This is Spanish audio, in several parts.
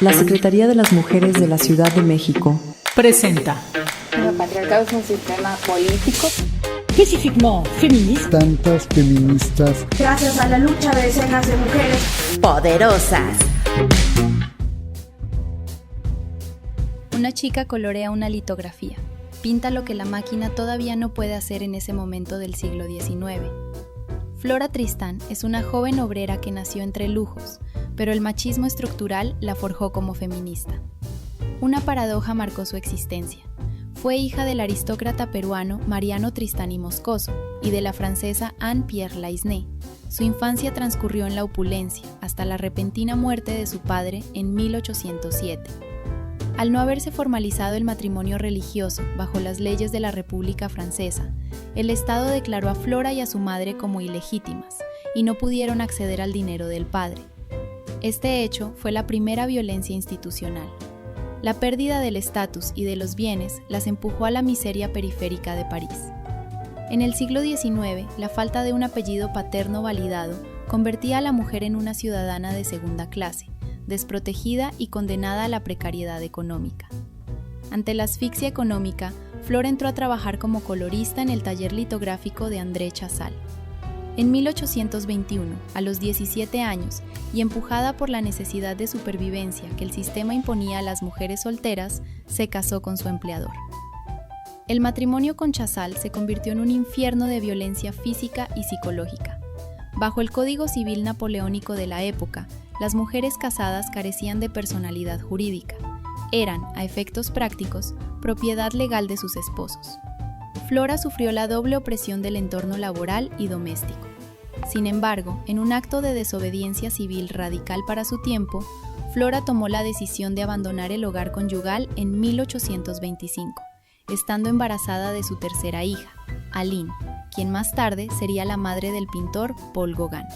La Secretaría de las Mujeres de la Ciudad de México presenta. El patriarcado es un sistema político Específicamente feminista. Tantas feministas. Gracias a la lucha de decenas de mujeres poderosas. Una chica colorea una litografía. Pinta lo que la máquina todavía no puede hacer en ese momento del siglo XIX. Flora Tristán es una joven obrera que nació entre lujos, pero el machismo estructural la forjó como feminista. Una paradoja marcó su existencia. Fue hija del aristócrata peruano Mariano Tristán y Moscoso y de la francesa Anne-Pierre Laisnée. Su infancia transcurrió en la opulencia hasta la repentina muerte de su padre en 1807. Al no haberse formalizado el matrimonio religioso bajo las leyes de la República Francesa, el Estado declaró a Flora y a su madre como ilegítimas y no pudieron acceder al dinero del padre. Este hecho fue la primera violencia institucional. La pérdida del estatus y de los bienes las empujó a la miseria periférica de París. En el siglo XIX, la falta de un apellido paterno validado convertía a la mujer en una ciudadana de segunda clase, desprotegida y condenada a la precariedad económica. Ante la asfixia económica, Flora entró a trabajar como colorista en el taller litográfico de André Chazal. En 1821, a los 17 años, y empujada por la necesidad de supervivencia que el sistema imponía a las mujeres solteras, se casó con su empleador. El matrimonio con Chazal se convirtió en un infierno de violencia física y psicológica. Bajo el Código Civil napoleónico de la época, las mujeres casadas carecían de personalidad jurídica. Eran, a efectos prácticos, propiedad legal de sus esposos. Flora sufrió la doble opresión del entorno laboral y doméstico. Sin embargo, en un acto de desobediencia civil radical para su tiempo, Flora tomó la decisión de abandonar el hogar conyugal en 1825, estando embarazada de su tercera hija, Aline, quien más tarde sería la madre del pintor Paul Gauguin.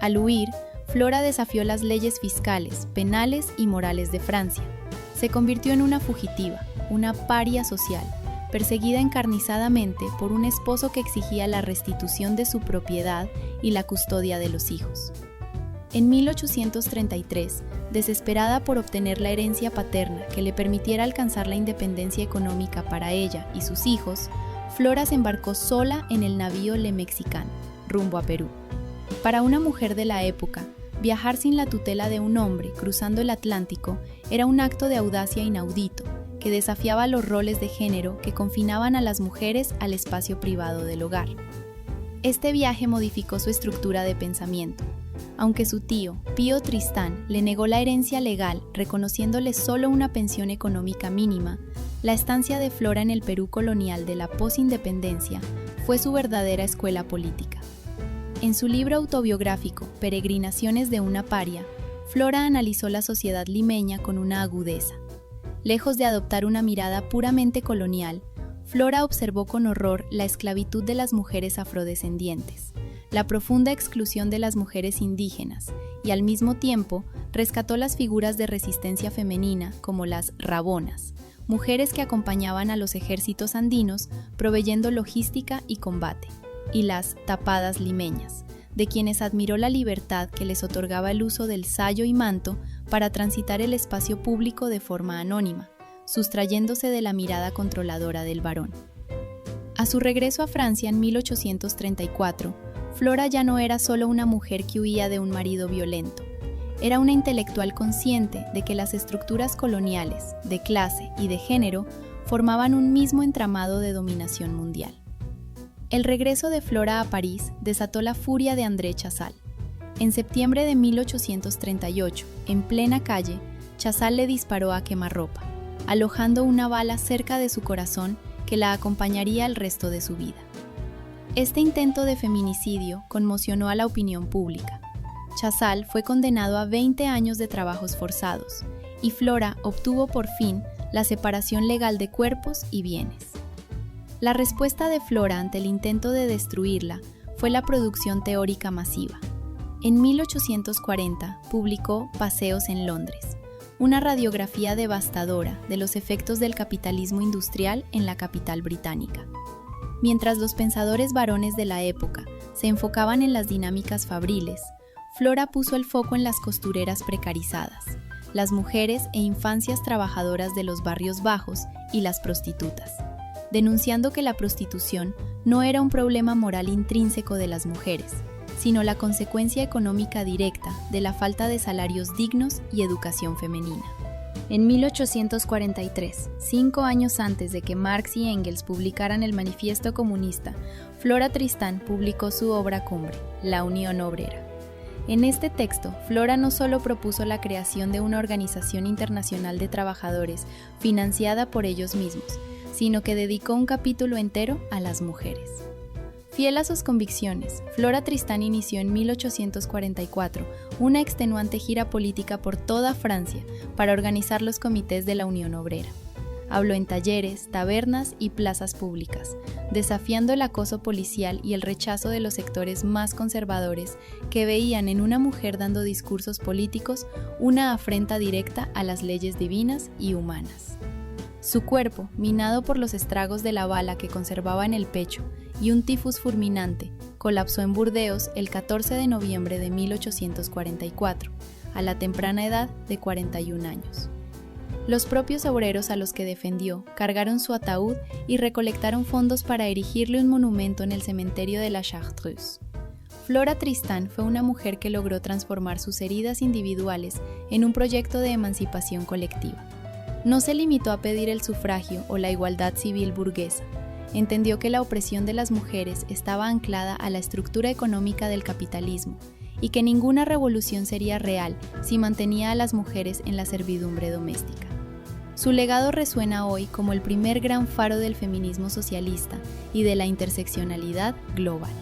Al huir, Flora desafió las leyes fiscales, penales y morales de Francia. Se convirtió en una fugitiva, una paria social, perseguida encarnizadamente por un esposo que exigía la restitución de su propiedad y la custodia de los hijos. En 1833, desesperada por obtener la herencia paterna que le permitiera alcanzar la independencia económica para ella y sus hijos, Flora se embarcó sola en el navío Le Mexicain, rumbo a Perú. Para una mujer de la época, viajar sin la tutela de un hombre cruzando el Atlántico era un acto de audacia inaudito, que desafiaba los roles de género que confinaban a las mujeres al espacio privado del hogar. Este viaje modificó su estructura de pensamiento. Aunque su tío, Pío Tristán, le negó la herencia legal reconociéndole solo una pensión económica mínima, la estancia de Flora en el Perú colonial de la posindependencia fue su verdadera escuela política. En su libro autobiográfico, Peregrinaciones de una paria, Flora analizó la sociedad limeña con una agudeza. Lejos de adoptar una mirada puramente colonial, Flora observó con horror la esclavitud de las mujeres afrodescendientes, la profunda exclusión de las mujeres indígenas y al mismo tiempo rescató las figuras de resistencia femenina como las rabonas, mujeres que acompañaban a los ejércitos andinos proveyendo logística y combate, y las tapadas limeñas, de quienes admiró la libertad que les otorgaba el uso del sayo y manto para transitar el espacio público de forma anónima, sustrayéndose de la mirada controladora del varón. A su regreso a Francia en 1834, Flora ya no era solo una mujer que huía de un marido violento, era una intelectual consciente de que las estructuras coloniales, de clase y de género formaban un mismo entramado de dominación mundial. El regreso de Flora a París desató la furia de André Chazal. En septiembre de 1838, en plena calle, Chazal le disparó a quemarropa, alojando una bala cerca de su corazón que la acompañaría el resto de su vida. Este intento de feminicidio conmocionó a la opinión pública. Chazal fue condenado a 20 años de trabajos forzados, y Flora obtuvo por fin la separación legal de cuerpos y bienes. La respuesta de Flora ante el intento de destruirla fue la producción teórica masiva. En 1840 publicó Paseos en Londres, una radiografía devastadora de los efectos del capitalismo industrial en la capital británica. Mientras los pensadores varones de la época se enfocaban en las dinámicas fabriles, Flora puso el foco en las costureras precarizadas, las mujeres e infancias trabajadoras de los barrios bajos y las prostitutas, denunciando que la prostitución no era un problema moral intrínseco de las mujeres, sino la consecuencia económica directa de la falta de salarios dignos y educación femenina. En 1843, 5 años antes de que Marx y Engels publicaran el Manifiesto Comunista, Flora Tristán publicó su obra cumbre, La Unión Obrera. En este texto, Flora no solo propuso la creación de una organización internacional de trabajadores financiada por ellos mismos, sino que dedicó un capítulo entero a las mujeres. Fiel a sus convicciones, Flora Tristán inició en 1844 una extenuante gira política por toda Francia para organizar los comités de la Unión Obrera. Habló en talleres, tabernas y plazas públicas, desafiando el acoso policial y el rechazo de los sectores más conservadores que veían en una mujer dando discursos políticos una afrenta directa a las leyes divinas y humanas. Su cuerpo, minado por los estragos de la bala que conservaba en el pecho y un tifus fulminante, colapsó en Burdeos el 14 de noviembre de 1844, a la temprana edad de 41 años. Los propios obreros a los que defendió cargaron su ataúd y recolectaron fondos para erigirle un monumento en el cementerio de la Chartreuse. Flora Tristán fue una mujer que logró transformar sus heridas individuales en un proyecto de emancipación colectiva. No se limitó a pedir el sufragio o la igualdad civil burguesa. Entendió que la opresión de las mujeres estaba anclada a la estructura económica del capitalismo y que ninguna revolución sería real si mantenía a las mujeres en la servidumbre doméstica. Su legado resuena hoy como el primer gran faro del feminismo socialista y de la interseccionalidad global.